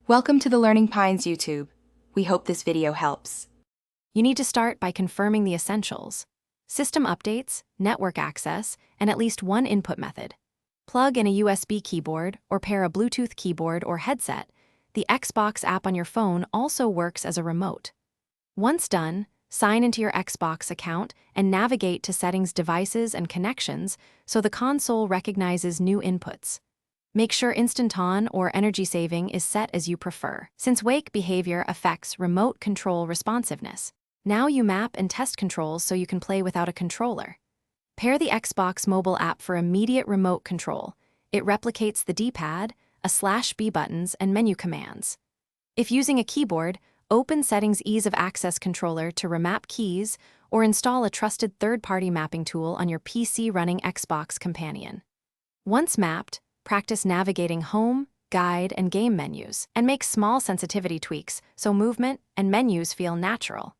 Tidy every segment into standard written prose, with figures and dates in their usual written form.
Welcome to the Learning Pines YouTube. We hope this video helps. You need to start by confirming the essentials: system updates, network access, and at least one input method. Plug in a USB keyboard or pair a Bluetooth keyboard or headset. The Xbox app on your phone also works as a remote. Once done, sign into your Xbox account and navigate to Settings, Devices, and Connections so the console recognizes new inputs. Make sure Instant On or Energy Saving is set as you prefer, since wake behavior affects remote control responsiveness. Now you map and test controls so you can play without a controller. Pair the Xbox mobile app for immediate remote control. It replicates the D-pad, /B buttons, and menu commands. If using a keyboard, open Settings Ease of Access controller to remap keys or install a trusted third-party mapping tool on your PC running Xbox companion. Once mapped, practice navigating home, guide, and game menus, and make small sensitivity tweaks so movement and menus feel natural.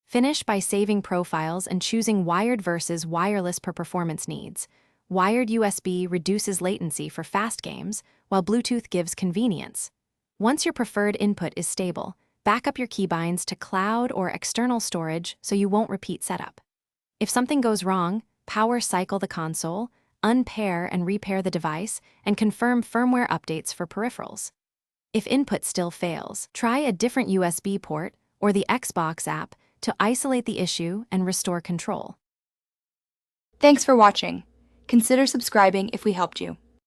Finish by saving profiles and choosing wired versus wireless per performance needs. Wired USB reduces latency for fast games, while Bluetooth gives convenience. Once your preferred input is stable, back up your keybinds to cloud or external storage so you won't repeat setup. If something goes wrong, power cycle the console, unpair and repair the device, and confirm firmware updates for peripherals. If input still fails, try a different USB port or the Xbox app to isolate the issue and restore control. Thanks for watching. Consider subscribing if we helped you.